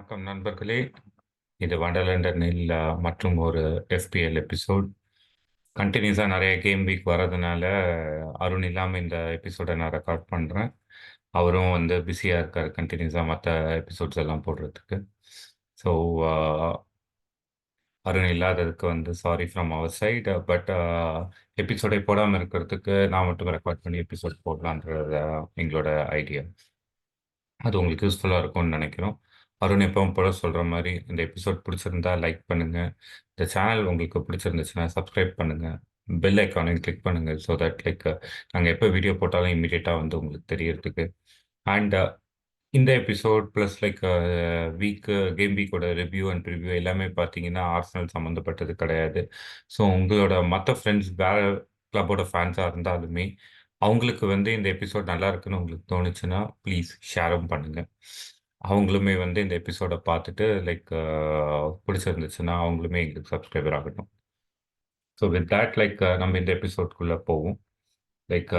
வணக்கம் நண்பர்களே. இது வண்டர்லண்டனில் மற்றும் ஒரு FPL எபிசோட். கண்டினியூஸாக நிறைய கேம் வீக் வரதுனால அருண் இல்லாமல் இந்த எபிசோடை நான் ரெக்கார்ட் பண்ணுறேன். அவரும் வந்து பிஸியாக இருக்கார் கண்டினியூஸாக மற்ற எபிசோட்ஸ் எல்லாம் போடுறதுக்கு. ஸோ அருண் இல்லாததுக்கு வந்து sorry from our side. But எபிசோடை போடாமல் இருக்கிறதுக்கு நான் மட்டும் ரெக்கார்ட் பண்ணி எபிசோட் போடலான்றது எங்களோட ஐடியா. அது உங்களுக்கு யூஸ்ஃபுல்லாக இருக்கும்னு நினைக்கிறோம். அருண் எப்பவும் போல சொல்கிற மாதிரி இந்த எபிசோட் பிடிச்சிருந்தா லைக் பண்ணுங்கள். இந்த சேனல் உங்களுக்கு பிடிச்சிருந்துச்சுன்னா சப்ஸ்கிரைப் பண்ணுங்கள். பெல் ஐக்கானையும் கிளிக் பண்ணுங்கள். ஸோ தட் லைக் நாங்கள் எப்போ வீடியோ போட்டாலும் இமீடியட்டாக வந்து உங்களுக்கு தெரியறதுக்கு. அண்ட் இந்த எபிசோட் ப்ளஸ் லைக் கேம் வீக்கோட ரிவ்யூ அண்ட் ப்ரிவ்யூ எல்லாமே பார்த்தீங்கன்னா ஆர்சனல் சம்மந்தப்பட்டது கிடையாது. ஸோ உங்களோட மற்ற ஃப்ரெண்ட்ஸ் வேறு கிளப்போட ஃபேன்ஸாக இருந்தாலுமே அவங்களுக்கு வந்து இந்த எபிசோட் நல்லா இருக்குன்னு உங்களுக்கு தோணுச்சுன்னா ப்ளீஸ் ஷேரும் பண்ணுங்கள். அவங்களுமே வந்து இந்த எபிசோடை பார்த்துட்டு லைக் பிடிச்சிருந்துச்சுன்னா அவங்களுமே எங்களுக்கு சப்ஸ்கிரைபர் ஆகட்டும். ஸோ வித் தேட் லைக் நம்ம இந்த எபிசோட்குள்ளே போவோம். லைக்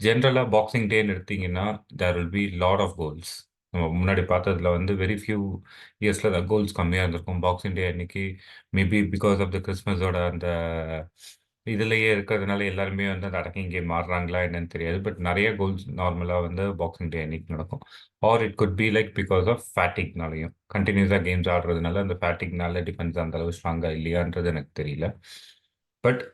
ஜென்ரலாக பாக்ஸிங் டேன்னு எடுத்தீங்கன்னா there will be lot of goals. நம்ம முன்னாடி பார்த்ததுல வந்து வெரி ஃபியூ இயர்ஸில் தான் கோல்ஸ் கம்மியாக இருந்திருக்கும். பாக்ஸிங் டே அன்னைக்கு மேபி பிகாஸ் ஆஃப் த கிறிஸ்மஸோட அந்த இதுலேயே இருக்கிறதுனால எல்லாருமே வந்து அந்த அடக்கிங் கேம் ஆடுறாங்களா என்னன்னு தெரியாது. பட் நிறைய கோல்ஸ் நார்மலாக வந்து பாக்ஸிங் டே அன்னைக்கு நடக்கும். Or it could be like because of ஃபேட்டிக்னாலையும் கண்டினியூஸாக கேம்ஸ் ஆடுறதுனால அந்த ஃபேட்டிக்னால டிஃபென்ஸ் அந்த அளவு ஸ்ட்ராங்காக இல்லையான்றது எனக்கு தெரியல. But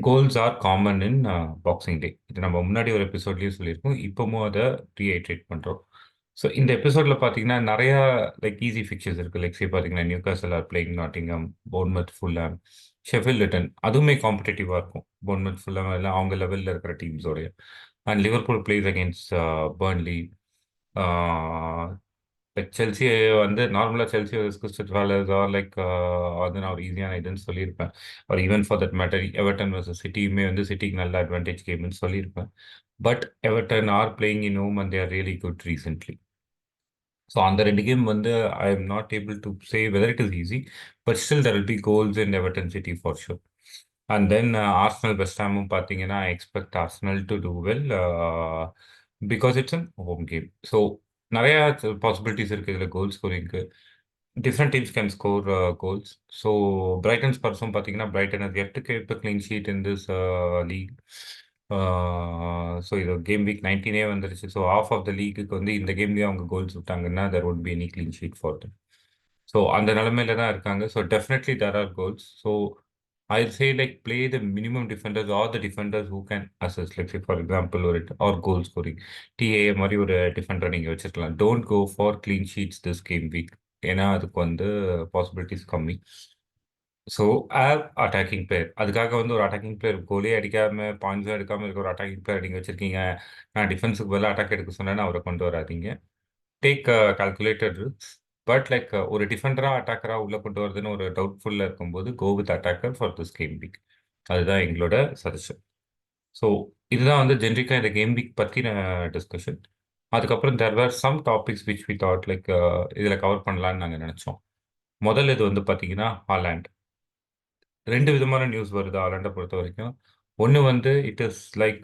goals are common in boxing day. இது நம்ம முன்னாடி ஒரு எபிசோட்லேயும் சொல்லியிருக்கோம். இப்போவும் அதை ரீஹைட்ரேட் பண்ணுறோம். ஸோ இந்த எபிசோடில் பார்த்தீங்கன்னா நிறையா லைக் ஈஸி ஃபிக்சர்ஸ் இருக்குது. லைக் பார்த்தீங்கன்னா Newcastle are playing Nottingham, Bournemouth, Fulham, Sheffield Luton. அதுவுமே காம்படிட்டிவாக இருக்கும். போர்ன்மத், ஃபுல்ஹாம் எல்லாம் அவங்க லெவலில் இருக்கிற டீம்ஸோடைய. And Liverpool plays against Burnley. Like Chelsea வந்து நார்மலாக Chelsea Crystal Palace are like அது நான் ஒரு ஈஸியான இதுன்னு சொல்லியிருப்பேன். ஒரு even for that matter Everton versus சிட்டியுமே வந்து சிட்டிக்கு நல்ல அட்வான்டேஜ் கேம்னு சொல்லியிருப்பேன். But Everton are playing in home and they are really good recently. So அந்த ரெண்டு கேம் வந்து I am not able to say whether it is easy, but still there will be goals in Everton City for sure. And then Arsenal West ஹாமும் பார்த்தீங்கன்னா I expect Arsenal to do well because it's an home game. So நிறையா possibilities இருக்குது இதில் goal ஸ்கோரிங்க்கு. Different teams can score goals. So Brighton ஸ்பர்ஸும் பார்த்தீங்கன்னா Brighton has yet to keep a clean sheet in this league. So இது game week 19 வந்துருச்சு. So of of the லீக்குக்கு வந்து இந்த கேம்லேயே அவங்க கோல்ஸ் விட்டாங்கன்னா there won't be any clean sheet for them. So அந்த நிலமையில தான் இருக்காங்க. So definitely there are goals. So I'll say like play the minimum defenders or the defenders who can assist. Like say for example or goal scoring. TA மாதிரி ஒரு டிஃபெண்டரை நீங்கள் வச்சிருக்கலாம். Don't go for clean sheets this game week. ஏன்னா அதுக்கு வந்து possibilities கம்மி. So attacking player அதுக்காக வந்து ஒரு அட்டாக்கிங் பிளேயர் கோலே அடிக்காம பாயிண்ட்ஸும் எடுக்காம இருக்க ஒரு அட்டாக்கிங் பிளேயர் நீங்கள் வச்சிருக்கீங்க. நான் டிஃபென்ஸுக்கு பதிலாக அட்டாக் எடுக்க சொன்னேன்னு அவரை கொண்டு வராதீங்க. Take calculated risk. But like ஒரு டிஃபெண்டராக அட்டாக்கராக உள்ளே கொண்டு வரதுன்னு ஒரு டவுட்ஃபுல்லாக இருக்கும்போது go with attacker for this game week. அதுதான் எங்களோட சஜஷன். ஸோ இதுதான் வந்து ஜென்ரிக்காக இந்த கேம் வீக் பற்றின டிஸ்கஷன். அதுக்கப்புறம் there were some topics which we thought like இதில் கவர் பண்ணலான்னு நாங்கள் நினச்சோம். முதல் இது வந்து பார்த்தீங்கன்னா ஹாலாண்ட். ரெண்டு விதமான நியூஸ் வருது ஹாலாண்டை பொறுத்த வரைக்கும். ஒன்று வந்து it is like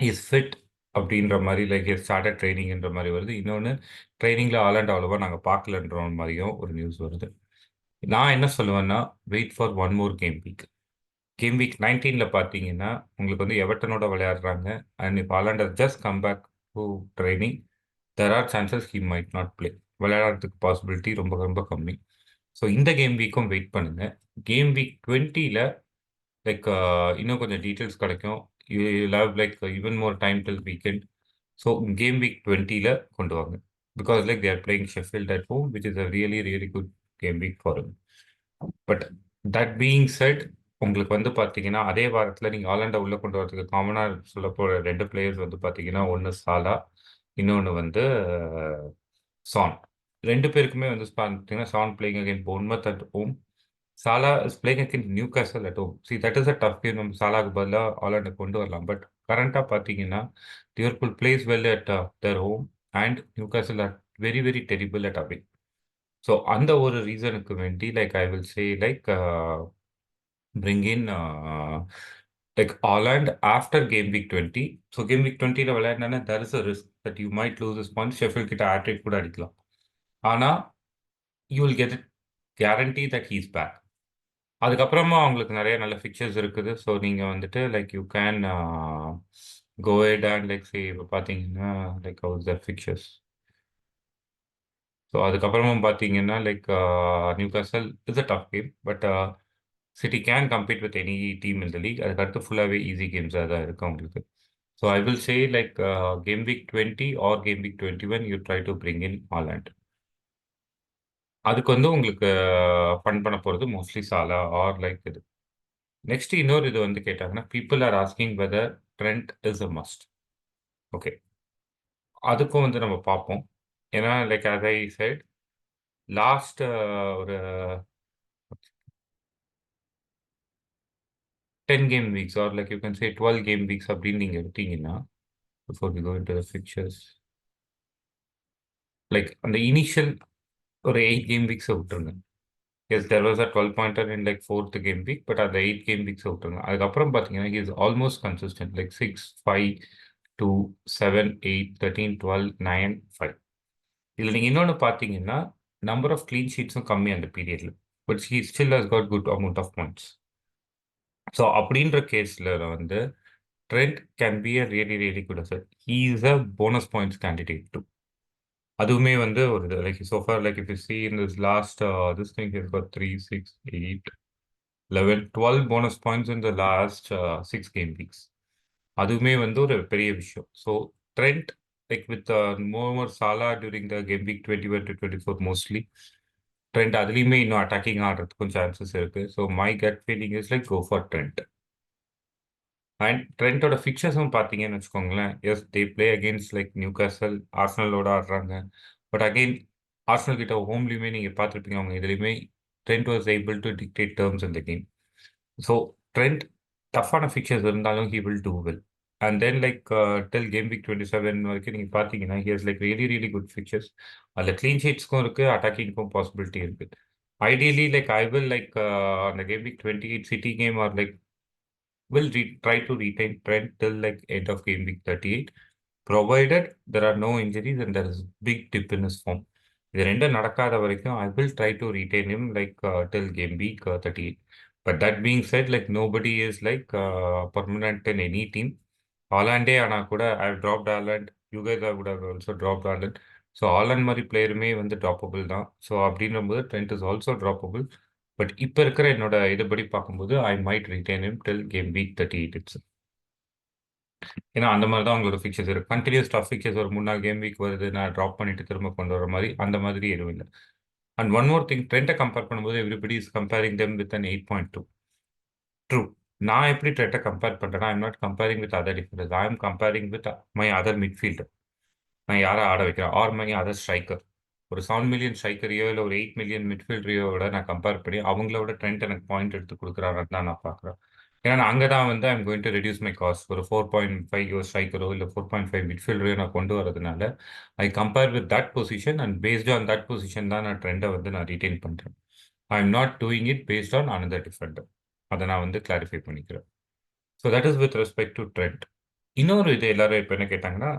is fit அப்படின்ற மாதிரி லைக் ஸ்டார்டட் ட்ரைனிங்ன்ற மாதிரி வருது. இன்னொன்று ட்ரைனிங்கில் ஹாலாண்ட் அவ்வளோவா நாங்கள் பார்க்கலன்ற மாதிரியும் ஒரு நியூஸ் வருது. நான் என்ன சொல்லுவேன்னா wait for one more game week. Game week 19 பார்த்தீங்கன்னா உங்களுக்கு வந்து எவர்டனோட விளையாடுறாங்க. அண்ட் இப்போ Haaland just come back to training. There are chances he might not play. விளையாடுறதுக்கு பாசிபிலிட்டி ரொம்ப ரொம்ப கம்மி. ஸோ இந்த கேம் வீக்கும் வெயிட் பண்ணுங்க. கேம் வீக் 20 லைக் இன்னும் கொஞ்சம் டீட்டெயில்ஸ் கிடைக்கும். You have like even more time till weekend. So game week 20 கொண்டு வாங்க. Because like they're playing Sheffield at home which is a really really good game week for him. But that being set உங்களுக்கு வந்து பார்த்தீங்கன்னா அதே வாரத்தில் நீங்கள் ஹாலாண்டை உள்ளே கொண்டு வரதுக்கு காமனாக சொல்ல போகிற ரெண்டு பிளேயர்ஸ் வந்து பார்த்தீங்கன்னா ஒன்று சாலா, இன்னொன்று வந்து சான். ரெண்டு பேருக்குமே வந்து பார்த்தீங்கன்னா Son playing against Bournemouth at home. Salah is playing against Newcastle at home. See that is a tough game. நம்ம சாலாக்கு பதிலாக ஹாலாண்டை கொண்டு வரலாம். பட் கரண்டாக பார்த்தீங்கன்னா Liverpool plays well at their home and Newcastle are very very terrible at away. So அந்த ஒரு ரீசனுக்கு வேண்டி like I will say like bring in like Holland after game week 20. So game week 20 விளையாடினா there is a risk that you might lose this point. Sheffield கிட்ட hat trick கூட அடிக்கலாம். ஆனால் you will get guarantee that he's back. அதுக்கப்புறமா அவங்களுக்கு நிறைய நல்ல fixtures இருக்குது. So நீங்கள் வந்துட்டு like you can go ahead and like say இப்போ பார்த்தீங்கன்னா like how's the fixtures. So அதுக்கப்புறமா பார்த்தீங்கன்னா like Newcastle is a tough game, but City can compete with any team in the league. அதுக்கு அடுத்து ஃபுல்லாகவே easy கேம்ஸாக தான் இருக்கு அவங்களுக்கு. So I will say like game week 20 or game week 21 you try to bring in Haaland. அதுக்கு வந்து உங்களுக்கு ஃபன் பண்ண போகிறது மோஸ்ட்லி சாலா ஆர் லைக் இது. நெக்ஸ்ட் இன்னொரு இது வந்து கேட்டாங்கன்னா people are asking whether Trent is a must. Okay, அதுக்கும் வந்து நம்ம பார்ப்போம். ஏன்னா like as I said last ஒரு 10 game weeks or like you can say 12 game weeks அப்படின்னு நீங்கள் எடுத்தீங்கன்னா before we go into the fixtures, like அந்த இனிஷியல் ஒரு 8 கேம் வீக்ஸை விட்டுருங்க. Yes there was a 12 pointer in like fourth game week, but அந்த 8 game வீக்ஸை விட்டுருங்க. அதுக்கப்புறம் பார்த்தீங்கன்னா இஸ் ஆல்மோஸ்ட் கன்சிஸ்டன்ட் லைக் 6, 5, 2, 7, 8, 13, 12, 9, 5. இதில் நீங்கள் இன்னொன்று பார்த்தீங்கன்னா நம்பர் ஆஃப் க்ளீன் ஷீட்ஸும் கம்மி அந்த பீரியடில், but he still has got good amount of points. So அப்படின்ற கேஸில் வந்து Trent can be a really really good asset. He is a bonus points candidate too. அதுவுமே வந்து ஒரு like so far like if you see in this last this thing has got 3, 6, 8, 11, 12 bonus points in the last 6 game weeks. அதுவுமே வந்து ஒரு பெரிய விஷயம். So Trent like with more Salah during the game week 21 to 24 mostly Trent அதுலேயுமே இன்னும் attacking ஆடுறதுக்கும் chances இருக்கு. So my gut feeling is like go for Trent. And ட்ரெண்டோட ஃபிக்சர்ஸும் பார்த்தீங்கன்னு வச்சுக்கோங்களேன், as they play against like Newcastle, ஆர்சனலோட ஆடுறாங்க. பட் அகெயின் ஆர்சனல் கிட்ட ஹோம்லேயுமே நீங்கள் பார்த்துருப்பீங்க, அவங்க இதுலேயுமே Trent was able to dictate terms இந்த கேம். ஸோ ட்ரெண்ட் டஃப்பான ஃபிக்சர்ஸ் இருந்தாலும் he will do well. And then like till game week 27 வரைக்கும் நீங்கள் பார்த்தீங்கன்னா here's like really really good fixtures. அதில் க்ளீன் ஷீட்ஸ்க்கும் இருக்குது, அட்டாக்கிங்க்கும் பாசிபிலிட்டி இருக்குது. Ideally like I will like அந்த game week 28 City game are like will try to retain trend till like end of game week 38, provided there are no injuries and there is big dip in his form. இது ரெண்டும் நடக்காத வரைக்கும் I will try to retain him like till game week 38. But that being said, like nobody is like permanent in any team. Haaland ஆனா கூட I have dropped Haaland. You guys would have also dropped Haaland. So Haaland மாதிரி பிளேயருமே வந்து ட்ராப்பபிள் தான். So அப்படின்னும்போது trend is also ட்ராப்பபிள். But இப்போ இருக்கிற என்னோட இதுபடி பார்க்கும்போது I might retain him till game week 38 it's. ஏன்னா அந்த மாதிரி தான் அவங்களோட ஃபிக்சர்ஸ் இருக்கு. கண்டினியூஸ் டஃப் ஃபிக்சர்ஸ் ஒரு 3-4 கேம் வீக் வருது, நான் ட்ராப் பண்ணிட்டு திரும்ப கொண்டு வர மாதிரி அந்த மாதிரி எதுவும் இல்லை. அண்ட் ஒன் மோர் திங், ட்ரெண்ட்டை கம்பேர் பண்ணும்போது everybody is comparing them with an 8.2. True. நான் எப்படி ட்ரெண்ட்டை கம்பேர் பண்ணுறேன்னா I'm not comparing with other differences, I am comparing with my other midfielder. நான் யாரை ஆட வைக்கிறேன் ஆர் மை அதர் ஸ்ட்ரைக்கர். ஒரு 7 மில்லியன் ஸ்ட்ரைக்கரையோ இல்லை ஒரு 8 மில்லியன் மிட்ஃபீல்டரையோ விட நான் கம்பேர் பண்ணி அவங்களோட ட்ரெண்ட் எனக்கு பாயிண்ட் எடுத்து கொடுக்குறாருன்னு தான் நான் பார்க்குறேன். ஏன்னா அங்கே தான் வந்து I'm going to reduce my cost. ஒரு 4.5 ஸ்ட்ரைக்கரோ இல்லை 4.5 மிட்ஃபீல்டரையோ நான் கொண்டு வரதுனால I compare with that position and based on that position தான் நான் ட்ரெண்டை வந்து நான் ரீட்டைன் பண்ணுறேன். ஐ am not doing it based on another Defender. அதை நான் வந்து கிளாரிஃபை பண்ணிக்கிறேன். So that is with respect to trend. இன்னொரு இது எல்லாரும் இப்போ என்ன கேட்டாங்கன்னா,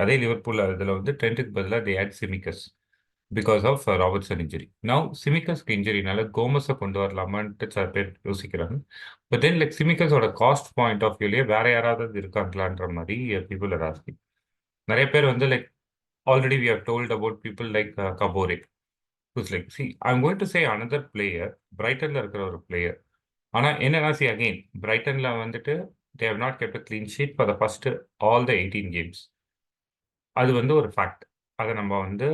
அதே லிவர்பூல் இதில் வந்து ட்ரெண்ட்டுக்கு பதிலாக they add Tsimikas because of Robertson injury. Now சிமிக்கஸ்க்கு இன்ஜுரினால கோமஸை கொண்டு வரலாமான்ட்டு சில பேர் யோசிக்கிறாங்க. பட் தென் லைக் சிமிக்கஸோட காஸ்ட் பாயிண்ட் ஆஃப் வியூலேயே வேற யாராவது இருக்காங்களான்ற மாதிரி பீப்புள் ஆர் ஆஸ்கிங். நிறைய பேர் வந்து like already we have told about people like Kabore who's like, see, I'm going to say another player, பிரைட்டன்ல இருக்கிற ஒரு பிளேயர். ஆனால் என்னன்னா சி அகெயின் பிரைட்டன்ல வந்துட்டு they have not kept a clean sheet for the first all the 18 games. அது வந்து ஒரு fact. அதை நம்ம வந்து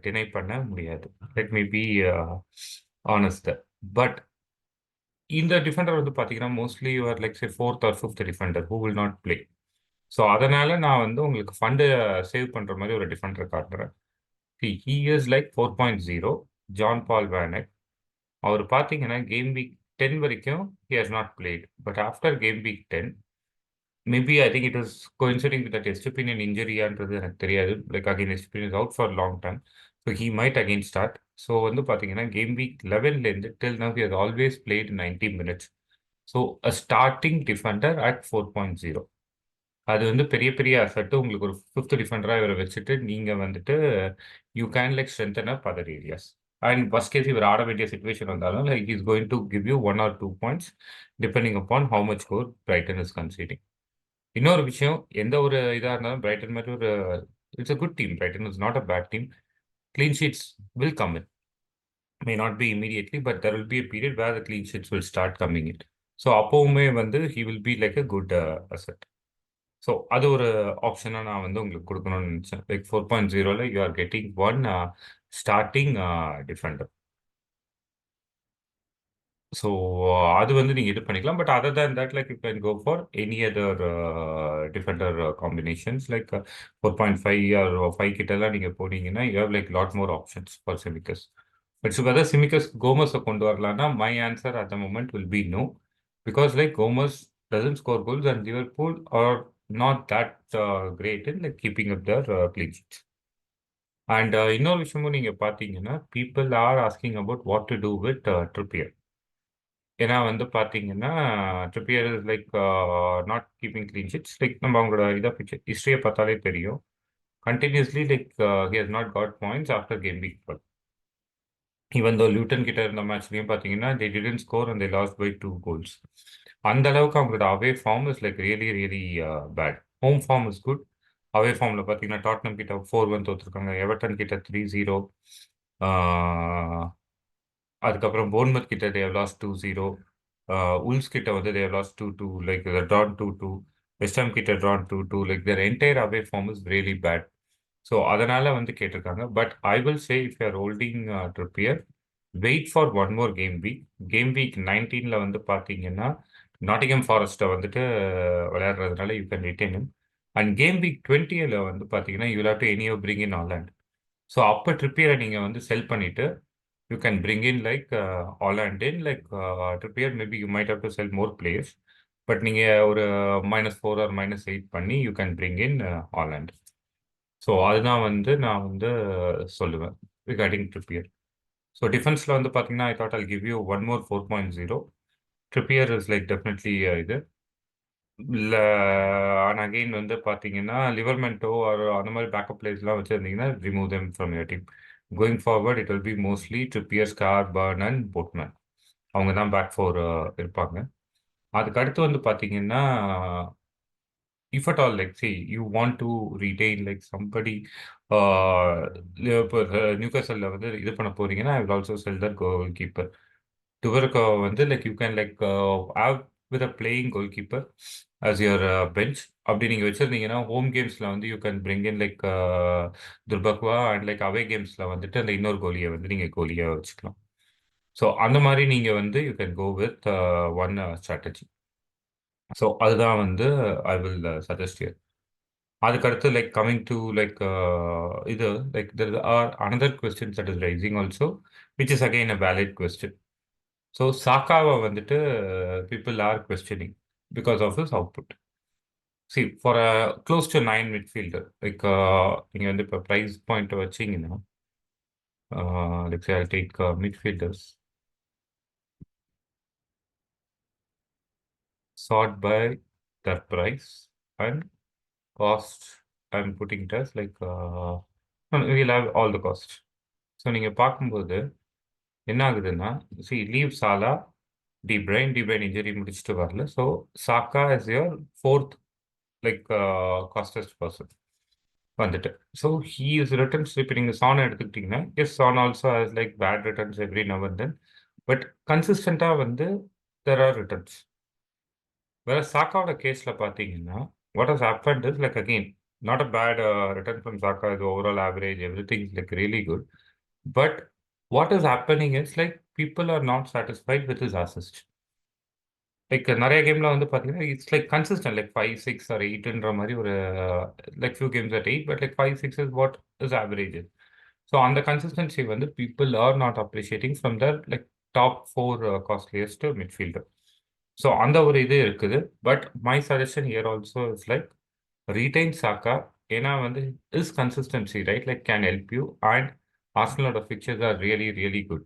டினை பண்ண முடியாது. Let me be honest. But இந்த டிஃபெண்டர் வந்து பார்த்தீங்கன்னா mostly you're like say fourth or fifth defender who will not play. So அதனால நான் வந்து உங்களுக்கு ஃபண்டு சேவ் பண்ணுற மாதிரி ஒரு டிஃபெண்டர் காட்டுறேன். He is like 4.0 Jan Paul van Hecke. அவர் பார்த்தீங்கன்னா கேம் வீக் 10 வரைக்கும் he has not played. But after game week 10, maybe I think it was coinciding with that Estepinian injury-ஆன்றது எனக்கு தெரியாது. Like again, Estepinian is out for a long time. So he might again start. So வந்து பார்த்தீங்கன்னா game week 11லேருந்து till now he has always played 90 minutes. So a starting defender at 4.0. அது வந்து பெரிய பெரிய அசட்டு. உங்களுக்கு ஒரு ஃபிஃப்த் டிஃபெண்டராக இவரை வச்சுட்டு நீங்கள் வந்துட்டு you can like strengthen up other areas. And first case இவர் ஆட வேண்டிய சிச்சுவேஷன் வந்தாலும் like is going to give you 1 or 2 points depending upon how much score Brighton is conceding. இன்னொரு விஷயம், எந்த ஒரு இதா இருந்தாலும் பிரைட்டன் மாதிரி ஒரு it's a good team. Brighton is not a bad team. Clean sheets will come in. May not be immediately, but there will be a period where the clean sheets will start coming in. So அப்பவுமே வந்து he will be like a good asset. So அது ஒரு ஆப்ஷனா நான் வந்து உங்களுக்கு கொடுக்கணும்னு நினைச்சேன். லைக் 4.0ல you are getting one starting defender. So அது வந்து நீங்க இது பண்ணிக்கலாம். But other than that like you can go for any other defender combinations like 4.5 or 5 கிட்டலாம் நீங்க போனீங்கன்னா you have like lot more options for Tsimikas. But whether Tsimikas கோமஸை கொண்டு வரலாம்னா my answer at the moment will be no. Because like Gomes doesn't score goals and Liverpool are not that great in like keeping up their clean sheets. And இன்னொரு விஷயமும் நீங்க பார்த்தீங்கன்னா people are asking about what to do with Trippier. ஏன்னா வந்து பார்த்தீங்கன்னா Trippier is like not keeping clean sheets. Like நம்ம அவங்களோட இதை ஹிஸ்ட்ரியை பார்த்தாலே தெரியும். Continuously like he has not got points after game week 12. Even though Luton கிட்ட இருந்த மேட்ச்லையும் பார்த்தீங்கன்னா they didn't score and they lost by 2 goals. அந்த அளவுக்கு அவங்களோட away form is like really really bad. Home form is good. Away ஃபார்மில் பார்த்தீங்கன்னா Tottenham கிட்ட 4-1 தோற்றுருக்காங்க, எவர்டன் கிட்ட 3-0, அதுக்கப்புறம் போர்ன்மத் கிட்ட தேவ் லாஸ்ட் 2-0, உல்ஸ் கிட்ட வந்து they lost 2-2, like drawn 2-2, West Ham கிட்ட drawn 2-2, like their entire away form is really bad. So அதனால வந்து கேட்டிருக்காங்க. But I will say if you are holding Trippier wait for one more game week. Game week 19ல வந்து பார்த்தீங்கன்னா Nottingham ஃபாரஸ்ட்டை வந்துட்டு விளையாடுறதுனால you can retain him. And game week 20ல வந்து பார்த்தீங்கன்னா யூ ஹேவ் டு எனியோ பிரிங் இன் ஆலாண்ட். ஸோ அப்போ ட்ரிப்பியரை நீங்கள் வந்து செல் பண்ணிட்டு you can bring in like Holland in like Trippier. Maybe you might have to sell more players, but நீங்க ஒரு -4 or -8 பண்ணி you can bring in Holland. So அதுதான் வந்து நான் வந்து சொல்லுவேன் ரிகார்டிங் ட்ரிப்பியர். ஸோ டிஃபென்ஸில் வந்து பார்த்தீங்கன்னா I thought I'll give you one more 4.0. Trippier is like definitely இது இல்லை. அண்ட் அகெயின் வந்து பார்த்தீங்கன்னா லிவர்மெண்டோ அந்த மாதிரி பேக்கப் பிளேஸ்லாம் வச்சுருந்தீங்கன்னா remove them from your team. Going forward it will be mostly Trippier, Schar Burn and Botman. அவங்க தான் பேக் ஃபோர் இருப்பாங்க. அதுக்கு அடுத்து வந்து பார்த்தீங்கன்னா if at all like see you want to retain like somebody இப்போ நியூகாசலில் வந்து இது பண்ண போறீங்கன்னா I will also sell that goalkeeper. டுவர்க்கு வந்து like you can like have with a playing goalkeeper as your bench. அப்படி நீங்கள் வச்சுருந்தீங்கன்னா ஹோம் கேம்ஸில் வந்து you can bring in like Dubravka and like away கேம்ஸில் வந்துட்டு அந்த இன்னொரு கோலியை வந்து நீங்கள் கோலியாக வச்சுக்கலாம். ஸோ அந்த மாதிரி நீங்கள் வந்து you can go with one strategy. So அதுதான் வந்து ஐ வில் சஜஸ்ட் யூ. அதுக்கடுத்து லைக் கமிங் டு லைக் இது like there are another question that is rising also which is again a valid question. So சாக்காவை வந்துட்டு people are questioning because of his output. See, for a close to 9 midfielder, like நீங்க வந்து இப்போ price point வச்சீங்கன்னா let's say I'll take midfielders sort by their price and cost. I'm putting it as like no, we'll have all the cost. So நீங்க பார்க்கும்போது என்ன ஆகுதுன்னா see leave Salah, De Bruyne injury முடிச்சுட்டு வரல. So Saka is your fourth like costliest person வந்துட்டு. So he is returns. இப்போ நீங்கள் Son எடுத்துக்கிட்டிங்கன்னா as Son also has like bad returns every now and then, but கன்சிஸ்டண்ட்டாக வந்து there are returns. வேற சாக்காவோட கேஸில் பார்த்தீங்கன்னா what has happened is like again not a bad return from Saka. இது overall average every thing is like really good. But what is happening is like people are not satisfied with is assist. Like நிறைய கேம்ல வந்து பார்த்தீங்கன்னா it's like consistent like 5, 6 or 8ன்ற மாதிரி ஒரு like few games at 8, but like 5, 6 is what is average. So அந்த consistency வந்து people are not appreciating from the like top 4 costliest midfielder. So அந்த ஒரு இது இருக்குது. But my suggestion here also is like retain Saka. ஏன்னா வந்து is consistency right like can help you and ஆர்சனலோட fixtures are really really good.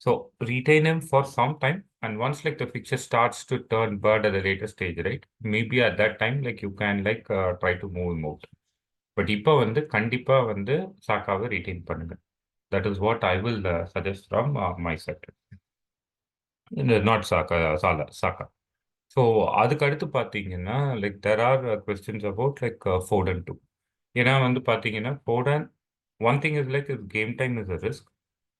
So retain him for some time, and once like the fixture starts to turn bad at the later stage, right? Maybe at that time, like you can like try to move him out. But இப்போ வந்து கண்டிப்பா வந்து சாக்காவை retain பண்ணுங்க. That is what I will suggest from my side. Not Saka. So அதுக்கு அடுத்து பார்த்தீங்கன்னா, like there are questions about like Foden too. ஏன்னா வந்து பார்த்தீங்கன்னா, Foden one thing is like game time is a risk.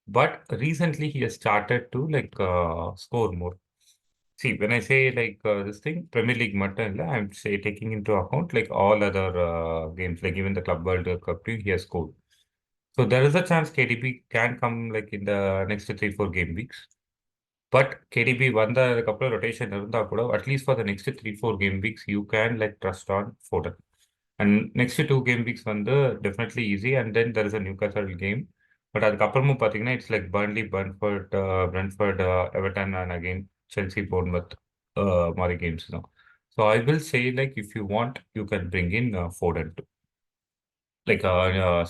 But recently he has started to like score more. See, when I say like this thing, Premier League மட்டும் இல்ல, I'm say taking into account like all other games, like even the Club World Cup too, he has scored. So there is a chance KDB can come like in the next 3-4 game weeks. But KDB வந்ததுக்கப்புறம் rotation இருந்தா கூட at least for the next 3-4 game weeks you can like trust on Foden. And next 2 game weeks வந்து definitely easy. And then there is a Newcastle game. But அதுக்கப்புறமும் பார்த்தீங்கன்னா it's like Burnley, Brentford, Everton and again Chelsea, Bournemouth மாதிரி games தான். So I will say like if you want you can bring in Foden to like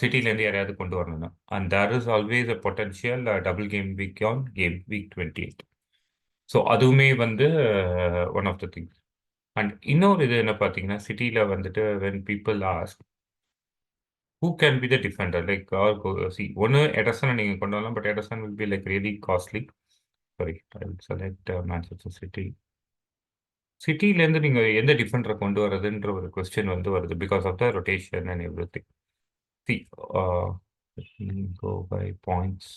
சிட்டிலேருந்து யாரையாவது கொண்டு வரணும்னா. And there is always a potential double game week on game week 28. So அதுவுமே வந்து one of the things. And இன்னொரு இது என்ன பார்த்தீங்கன்னா, சிட்டியில் வந்துட்டு when people ask who can be the defender like see ஒன்று எடர்சனை நீங்கள் கொண்டு வரலாம். But Ederson will be like really costly. Sorry, I will select Manchester City. சிட்டிலேருந்து நீங்கள் எந்த டிஃபெண்டரை கொண்டு வரதுன்ற ஒரு கொஸ்டின் வந்து வருது because of the rotation and everything. See go by points.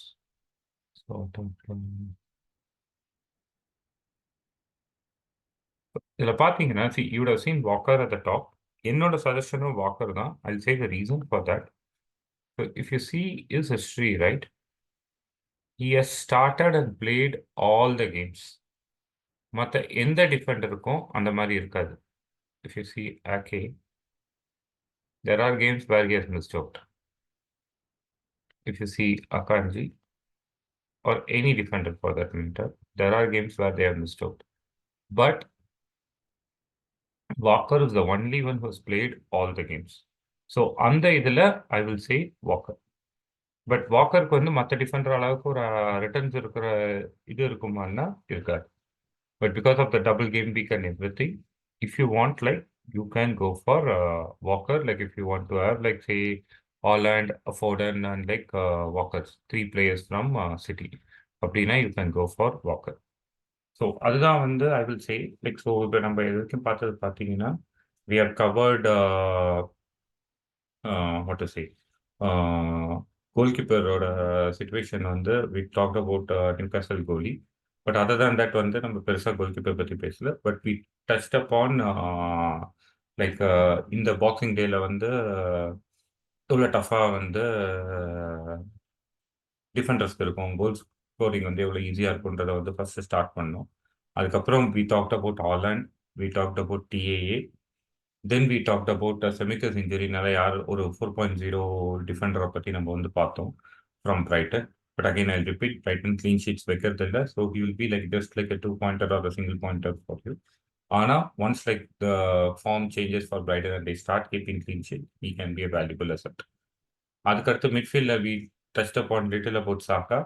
இதில் பார்த்தீங்கன்னா you would have seen Walker at the top. என்னோட சஜஷனும் வாக்கர் தான். I'll say the reason for that. So if you see his history, right, he has started and played all the games. மற்ற எந்த டிஃபெண்டருக்கும் அந்த மாதிரி இருக்காது. If you see Ake, there are games where he has missed out. If you see Akanji or any defender for that matter, there are games where they have missed out. But Walker is the only one who has played all the games. So அந்த இதில் I will say Walker. But வாக்கருக்கு வந்து மற்ற Defender அளவுக்கு ஒரு returns இருக்கிற இது இருக்குமான்னா இருக்காது. But because of the double game week and everything, if you want like you can go for Walker. Like if you want to have like say Haaland, Foden and like Walker's 3 players from City அப்படின்னா you can go for Walker. So அதுதான் வந்து I will say like. So இப்போ நம்ம இது வரைக்கும் பார்த்தது பார்த்தீங்கன்னா we have covered what to say கோல்கீப்பரோட சிச்சுவேஷன் வந்து we talked about Newcastle goalie. But other than that வந்து நம்ம பெருசாக கோல்கீப்பர் பற்றி பேசல. But we touched upon like இந்த பாக்ஸிங் டேல வந்து எவ்வளோ டஃபாக வந்து டிஃபெண்டர்ஸ்க்கு இருக்கும், கோல் ஸ்கோரிங் வந்து எவ்வளோ ஈஸியாக இருக்குன்றதை வந்து ஃபர்ஸ்ட் ஸ்டார்ட் பண்ணோம். அதுக்கப்புறம் we talked about Haaland, we talked about TAA. Then we talked about செமிகஸ் இன்ஜுரினால யார் ஒரு 4.0 டிஃபெண்டரை பற்றி நம்ம வந்து பார்த்தோம் from Brighton. But again I repeat, Brighton clean sheets வைக்கிறது இல்லை. So he will be like just like a 2-pointer or a single pointer for you. ஆனால் once like the form changes for Brighton and they start keeping clean sheet, he can be a valuable asset. அதுக்கடுத்து மிட்ஃபீல்டில் we touched upon little about Saka,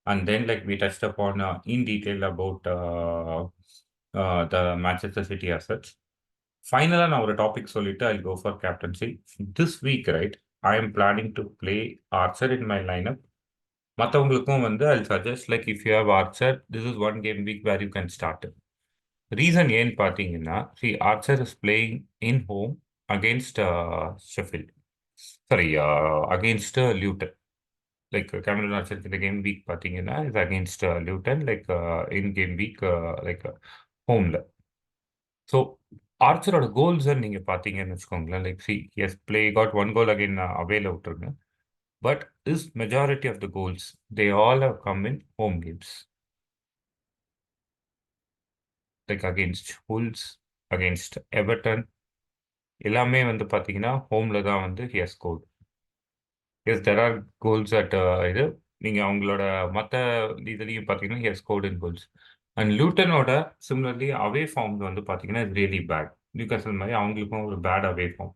and then like we touched upon in detail about the Manchester City assets. Finally, நான் ஒரு topic சொல்லிட்டு I'll go for captaincy. This week, right, I am planning to play Archer in my lineup. மற்றவங்களுக்கும் வந்து I'll suggest like if you have Archer, this is one game week where you can start it. Reason ஏன்னு பார்த்தீங்கன்னா, see, Archer is playing in home against Sheffield. Sorry, against Luton. Like Cameron Archer in the game week பார்த்தீங்கன்னா is against Luton, like in game week like homeல. So ஆர்ச்சரோட goals நீங்கள் பார்த்தீங்கன்னு வச்சுக்கோங்களேன், like see as play got 1 goal again அவேல விட்டுருங்க. But is majority of the goals they all have come in home games. Like against Wolves, against Everton, எல்லாமே வந்து பார்த்தீங்கன்னா ஹோமில் தான் வந்து he has scored. As there are goals at இது நீங்கள் அவங்களோட மற்ற இதுலேயும் பார்த்தீங்கன்னா he has scored in goals. And லூட்டனோட சிமிலர்லி அவே ஃபார்ம் வந்து பார்த்தீங்கன்னா இட்ஸ் ரியலி பேட். நியூகாசல் மாதிரி அவங்களுக்கும் ஒரு bad away form.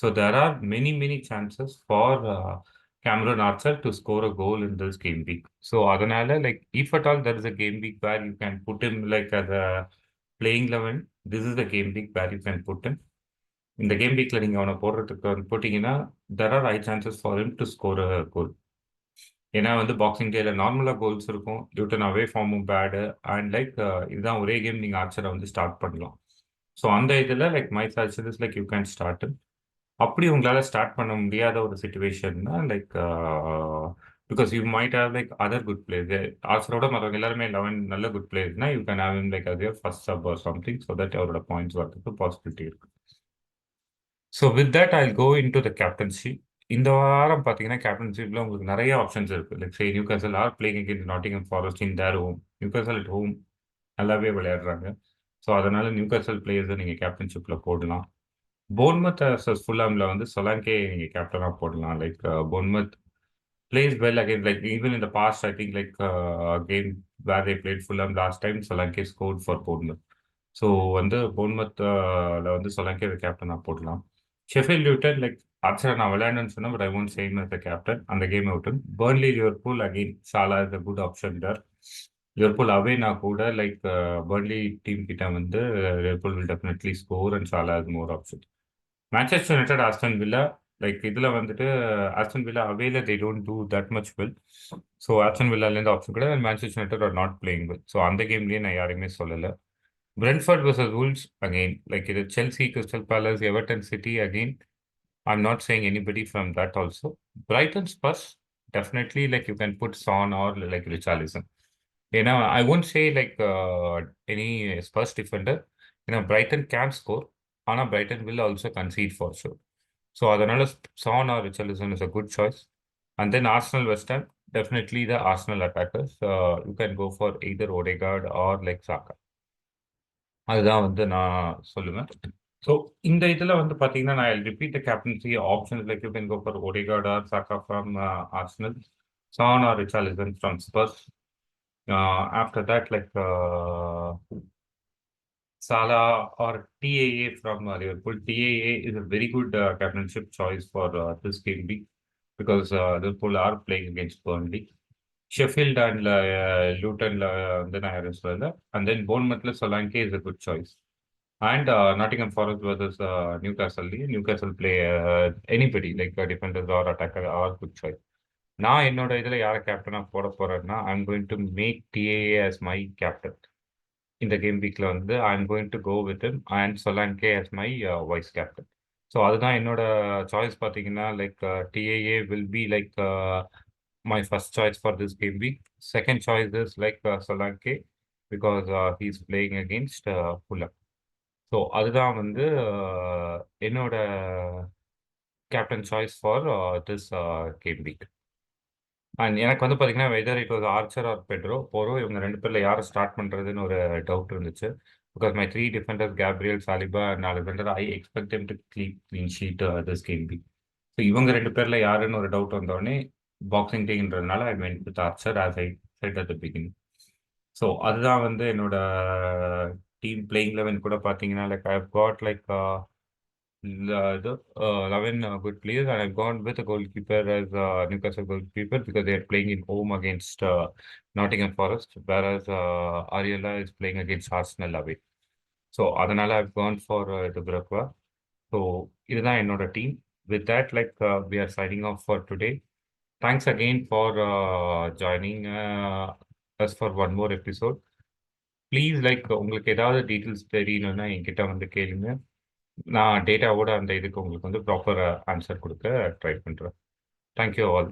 So there are many chances for Cameron Archer to score a goal in this game week. So அதனால like if at all there is a game week where you can put him like as a playing 11, this is the game week where you can put him. இந்த game வீக்ல நீங்கள் அவனை போடுறதுக்கு போட்டிங்கன்னா there are high chances for him to score a goal. ஏன்னா வந்து boxing டேல நார்மலா கோல்ஸ் இருக்கும். டியூட்டன் அவே ஃபார்மும் பேடு அண்ட் லைக் இதுதான் ஒரே கேம் நீங்க ஆர்ச்சர வந்து ஸ்டார்ட் பண்ணலாம். ஸோ அந்த இதுல like my suggestion is like you can start. அப்படி உங்களால ஸ்டார்ட் பண்ண முடியாத ஒரு சிச்சுவேஷன்னா like because you might have like other good players. ஆர்ச்சரோட மற்றவங்க எல்லாருமே 11 நல்ல குட் பிளேயர்ஸ்னா you can have him like as your first sub or something so that அவரோட பாயிண்ட்ஸ் வரதுக்கு பாசிபிலிட்டி இருக்கு. So with that I go in to the captaincy. இந்த வாரம் பார்த்தீங்கன்னா கேப்டன்ஷிப்ல உங்களுக்கு நிறைய ஆப்ஷன்ஸ் இருக்கு. Like say Newcastle are playing against Nottingham Forest in their home. Newcastle at home நல்லாவே விளையாடுறாங்க. ஸோ அதனால நியூ கேசல் பிளேயர்ஸை நீங்கள் கேப்டன்ஷிப்ல போடலாம். போர்ன்மத் vs ஃபுல்லாம்ல வந்து சொலாங்கே நீங்க கேப்டனா போடலாம். Like Bournemouth plays well again. Like even in the past, I think like game where they played Fulham last time, Solanke scored for Bournemouth. So வந்து போர்ன்மத்ல வந்து சொலாங்கே கேப்டனா போடலாம். ஷெஃபீல்ட் லியூட்டன் லைக் ஆக்சுவலா நான் விளையாடணும்னு சொன்னேன், but I won't same as the captain அந்த game அவுட்டன். Burnley Liverpool again Salah is a good option there. Liverpool அவேனா கூட லைக் பர்ன்லி டீம் கிட்ட வந்து Liverpool will definitely score and Salah has more options. Manchester United Aston Villa like இதுல வந்துட்டு Aston Villa அவேல they don't do that much well. So Aston வில்லாலேருந்து option கிடையாது. Manchester United are not playing well. So அந்த கேம்லயே நான் யாரையுமே சொல்லலை. Brentford versus Wolves again, like it is Chelsea, Crystal Palace, Everton, City again. I'm not saying anybody from that also. Brighton Spurs, definitely like you can put Son or like Richarlison. I won't say like any Spurs defender. Brighton can score, and Brighton will also concede for sure. So அதனால Son or Richarlison is a good choice. And then Arsenal West Ham, definitely the Arsenal attackers. You can go for either Odegaard or like Saka. அதுதான் வந்து நான் சொல்லுவேன். So இந்த இதில் வந்து பார்த்தீங்கன்னா நான் repeat the captaincy options like you can go for Odegaard or Saka from Arsenal, Son or Richarlison from Spurs. After that, like Salah or TAA from Liverpool. TAA is a very good captainship choice for this game week because Liverpool are playing against Burnley. Sheffield and Luton then I as well. And then Bournemouth Solanke is a good choice. And Nottingham Forest versus Newcastle. Newcastle play anybody like a defender or attacker or good choice. நான் என்னோட இதில் யாரை கேப்டனாக போட போறேன்னா I'm going to make TAA as my captain. இந்த game வீக்ல வந்து I'm going to go with him and Solanke as my vice captain. So அதுதான் என்னோட சாய்ஸ். பார்த்தீங்கன்னா like TAA will be like my first choice for this game week. Second choice is like Solanke because he is playing against Fulham. So அதுதான் வந்து என்னோட captain choice for this game week. And எனக்கு வந்து பார்த்தீங்கன்னா weather it was Archer or Pedro Porro இவங்க ரெண்டு பேரில் யாரை ஸ்டார்ட் பண்ணுறதுன்னு ஒரு டவுட் இருந்துச்சு. Because my three defenders Gabriel Saliba and Alexander I expect them to clean sheet this game be. So இவங்க ரெண்டு பேரில் யாருன்னு ஒரு டவுட் வந்தோடனே பாக்ஸிங் டேன்றதுனால I went with Archer as I said at the beginning. So அதுதான் வந்து என்னோட டீம் பிளேயிங் லெவன் கூட பார்த்தீங்கன்னா like I got like the 11 good players, and I've gone with a goalkeeper as Newcastle goalkeeper because they are playing in home against Nottingham Forest, whereas Ariella is playing against Arsenal away. So அதனால I've gone for the Brakwa. So இதுதான் என்னோட team. With that, like we are signing off for today. Thanks again for joining us for one more episode. Please like உங்களுக்கு ஏதாவது details தெரியணும்னா என்கிட்ட வந்து கேளுங்க. நான் டேட்டாவோட அந்த இதுக்கு உங்களுக்கு வந்து ப்ராப்பர் ஆன்சர் கொடுக்க ட்ரை பண்ணுறேன். Thank you all.